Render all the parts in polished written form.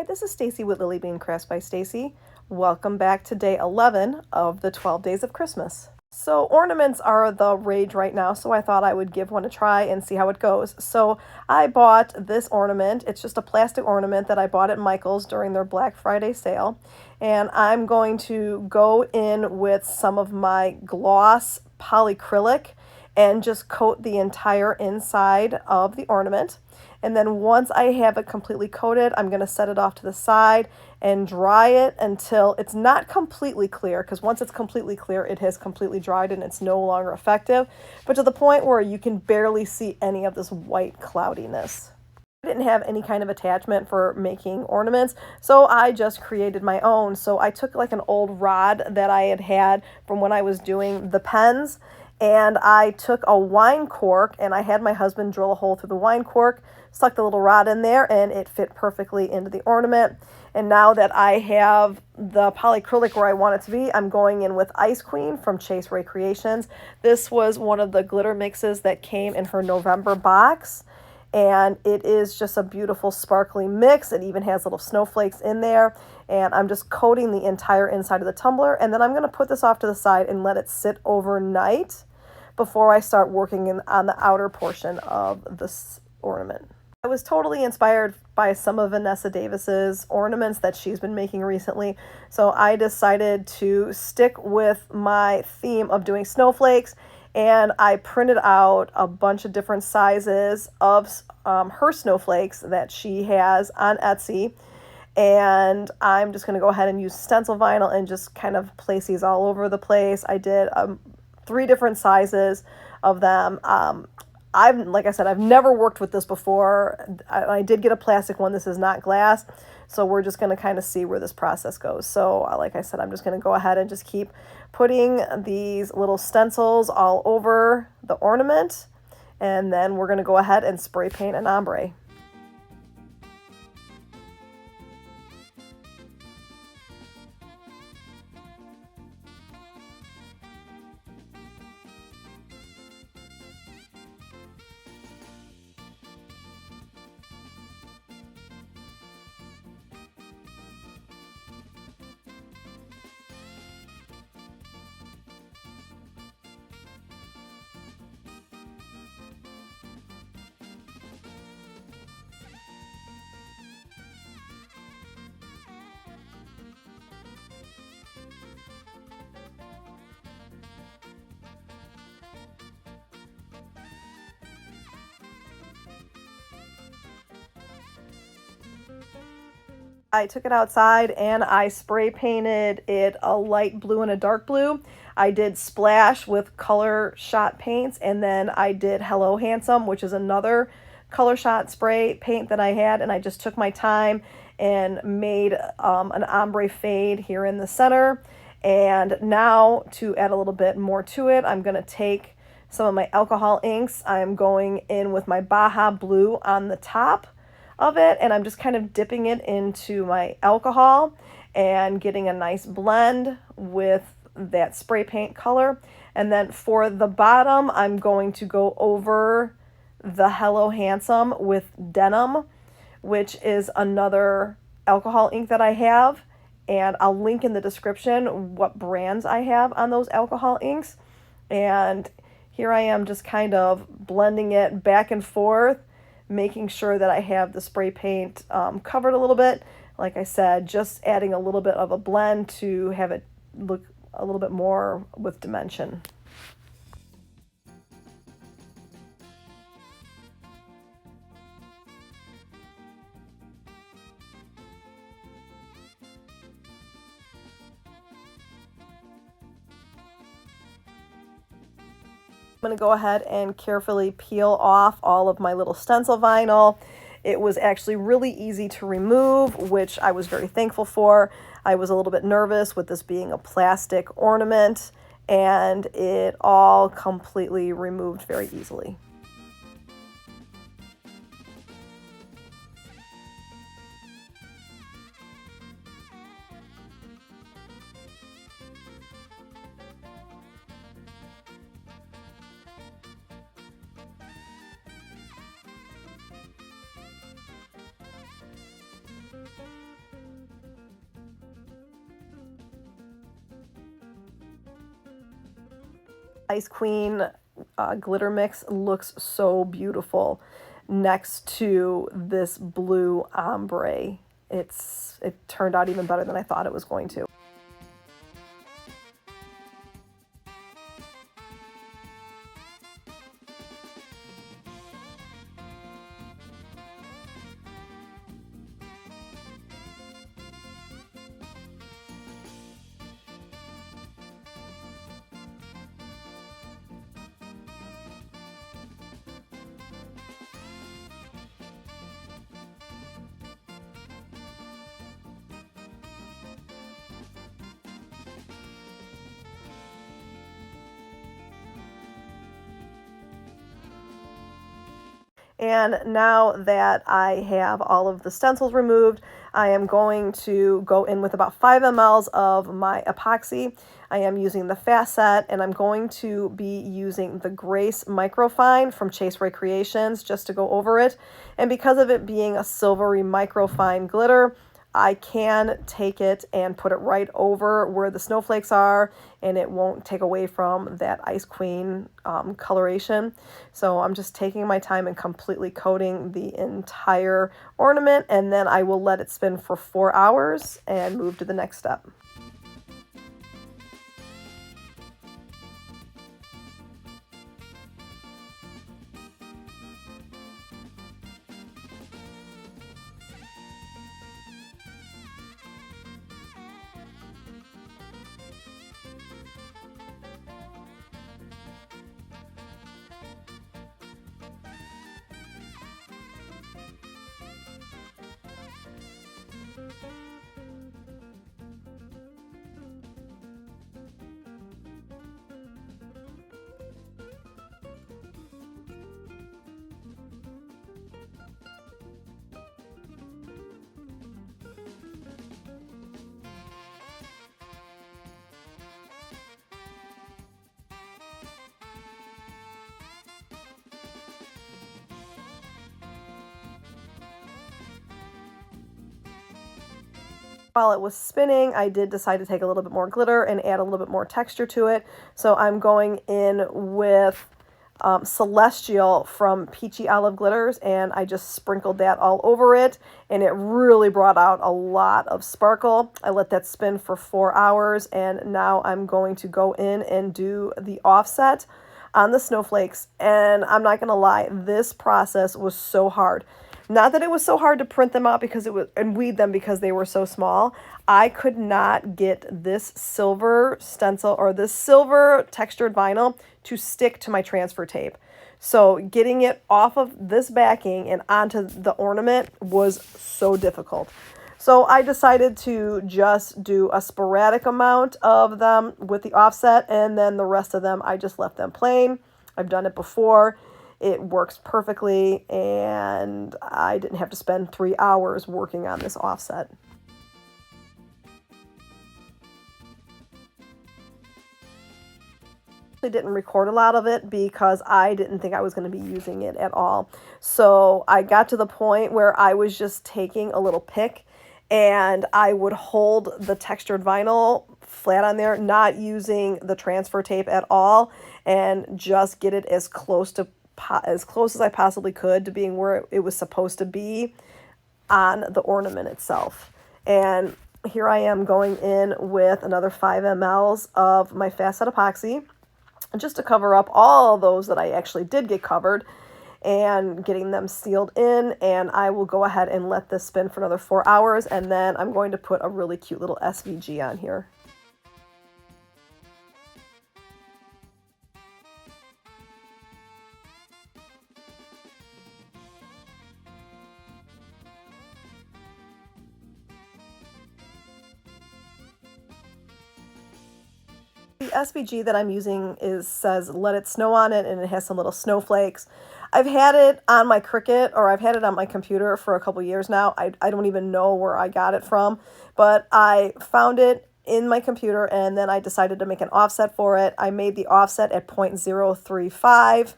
this is Stacy with Lily Bean Crafts by Stacy. Welcome back to day 11 of the 12 days of Christmas. So ornaments are the rage right now, so I thought I would give one a try and see how it goes. So I bought this ornament. It's just a plastic ornament that I bought at Michael's during their Black Friday sale. And I'm going to go in with some of my gloss polyacrylic and just coat the entire inside of the ornament. And then once I have it completely coated, I'm going to set it off to the side and dry it until it's not completely clear, because once it's completely clear, it has completely dried and it's no longer effective, but to the point where you can barely see any of this white cloudiness. I didn't have any kind of attachment for making ornaments, so I just created my own. So I took like an old rod that I had from when I was doing the pens, and I took a wine cork and I had my husband drill a hole through the wine cork, stuck the little rod in there, and it fit perfectly into the ornament. And now that I have the polyacrylic where I want it to be, I'm going in with Ice Queen from Rae Creations. This was one of the glitter mixes that came in her November box. And it is just a beautiful sparkly mix. It even has little snowflakes in there. And I'm just coating the entire inside of the tumbler. And then I'm going to put this off to the side and let it sit overnight before I start working on the outer portion of this ornament. I was totally inspired by some of Vanessa Davis's ornaments that she's been making recently. So I decided to stick with my theme of doing snowflakes. And I printed out a bunch of different sizes of her snowflakes that she has on Etsy. And I'm just going to go ahead and use stencil vinyl and just kind of place these all over the place. I did 3 different sizes of them. Like I said, I've never worked with this before. I did get a plastic one. This is not glass. So we're just going to kind of see where this process goes. So like I said, I'm just going to go ahead and just keep putting these little stencils all over the ornament. And then we're going to go ahead and spray paint an ombre. I took it outside and I spray painted it a light blue and a dark blue. I did splash with color shot paints, and then I did Hello Handsome, which is another color shot spray paint that I had, and I just took my time and made an ombre fade here in the center. And now to add a little bit more to it, I'm going to take some of my alcohol inks. I'm going in with my Baja Blue on the top of it, and I'm just kind of dipping it into my alcohol and getting a nice blend with that spray paint color. And then for the bottom, I'm going to go over the Hello Handsome with Denim, which is another alcohol ink that I have, and I'll link in the description what brands I have on those alcohol inks. And here I am just kind of blending it back and forth, making sure that I have the spray paint covered a little bit. Like I said, just adding a little bit of a blend to have it look a little bit more with dimension. I'm going to go ahead and carefully peel off all of my little stencil vinyl. It was actually really easy to remove, which I was very thankful for. I was a little bit nervous with this being a plastic ornament, and it all completely removed very easily. Ice Queen glitter mix looks so beautiful next to this blue ombre. It turned out even better than I thought it was going to. And now that I have all of the stencils removed, I am going to go in with about 5 ml of my epoxy. I am using the fast set, and I'm going to be using the Grace Microfine from Rae Creations just to go over it. And because of it being a silvery microfine glitter, I can take it and put it right over where the snowflakes are, and it won't take away from that Ice Queen coloration. So I'm just taking my time and completely coating the entire ornament, and then I will let it spin for 4 hours and move to the next step. While it was spinning, I did decide to take a little bit more glitter and add a little bit more texture to it. So I'm going in with Celestial from Peachy Olive Glitters, and I just sprinkled that all over it, and it really brought out a lot of sparkle. I let that spin for 4 hours, and now I'm going to go in and do the offset on the snowflakes. And I'm not going to lie, this process was so hard. Not that it was so hard to print them out because and weed them because they were so small. I could not get this silver stencil or this silver textured vinyl to stick to my transfer tape. So getting it off of this backing and onto the ornament was so difficult. So I decided to just do a sporadic amount of them with the offset, and then the rest of them I just left them plain. I've done it before. It works perfectly, and I didn't have to spend 3 hours working on this offset. I didn't record a lot of it because I didn't think I was going to be using it at all. So I got to the point where I was just taking a little pick, and I would hold the textured vinyl flat on there, not using the transfer tape at all, and just get it as close as I possibly could to being where it was supposed to be on the ornament itself. And here I am going in with another 5 ml of my fast set epoxy just to cover up all those that I actually did get covered and getting them sealed in. And I will go ahead and let this spin for another 4 hours, and then I'm going to put a really cute little SVG on here. The SVG that I'm using says Let It Snow on it, and it has some little snowflakes. I've had it on my Cricut, or I've had it on my computer for a couple years now. I don't even know where I got it from, but I found it in my computer, and then I decided to make an offset for it. I made the offset at 0.035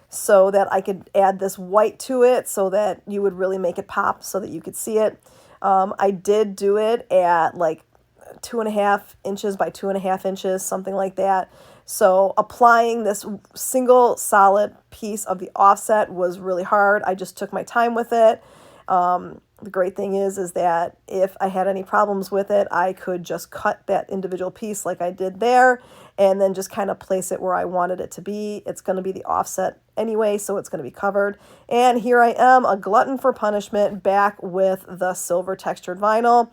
so that I could add this white to it so that you would really make it pop so that you could see it. I did do it at like 2.5 inches by 2.5 inches, something like that. So applying this single solid piece of the offset was really hard. I just took my time with it. The great thing is that if I had any problems with it, I could just cut that individual piece like I did there and then just kind of place it where I wanted it to be. It's going to be the offset anyway, so it's going to be covered. And here I am, a glutton for punishment, back with the silver textured vinyl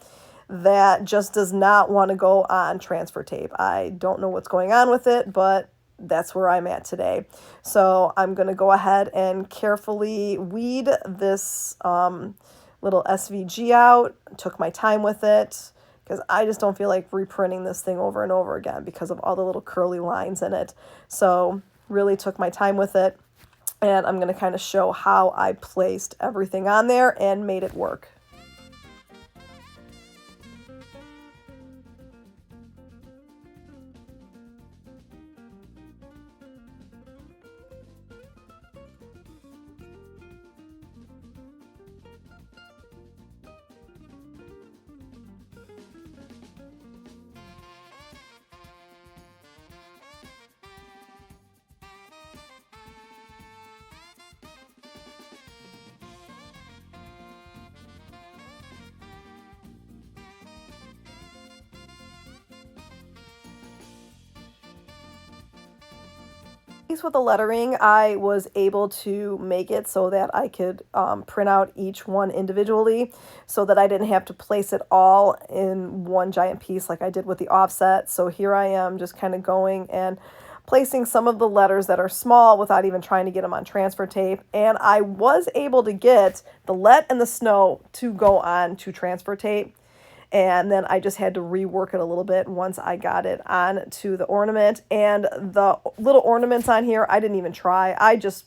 that just does not want to go on transfer tape. I don't know what's going on with it, but that's where I'm at today. So I'm going to go ahead and carefully weed this little SVG out. Took my time with it because I just don't feel like reprinting this thing over and over again because of all the little curly lines in it. So really took my time with it, and I'm going to kind of show how I placed everything on there and made it work. With the lettering, I was able to make it so that I could print out each one individually so that I didn't have to place it all in one giant piece like I did with the offset. So here I am just kind of going and placing some of the letters that are small without even trying to get them on transfer tape. And I was able to get the let and the snow to go on to transfer tape. And then I just had to rework it a little bit once I got it on to the ornament. And the little ornaments on here, I didn't even try. I just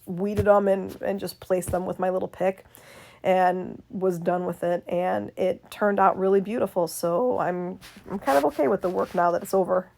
weeded them and just placed them with my little pick and was done with it. And it turned out really beautiful. So I'm kind of okay with the work now that it's over.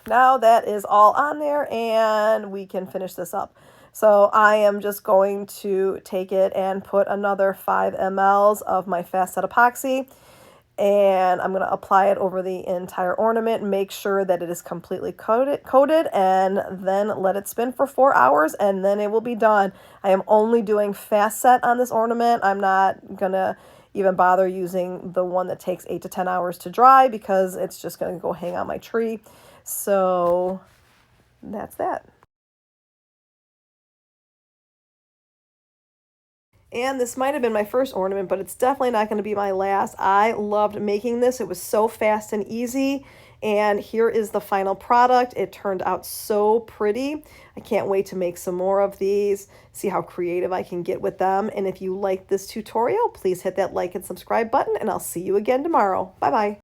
Now that is all on there and we can finish this up. So I am just going to take it and put another 5 mLs of my fast set epoxy, and I'm going to apply it over the entire ornament, make sure that it is completely coated, and then let it spin for 4 hours, and then it will be done. I am only doing fast set on this ornament. I'm not going to even bother using the one that takes 8 to 10 hours to dry because it's just going to go hang on my tree. So that's that. And this might have been my first ornament, but it's definitely not going to be my last. I loved making this. It was so fast and easy. And here is the final product. It turned out so pretty. I can't wait to make some more of these, see how creative I can get with them. And if you like this tutorial, please hit that like and subscribe button, and I'll see you again tomorrow. Bye-bye.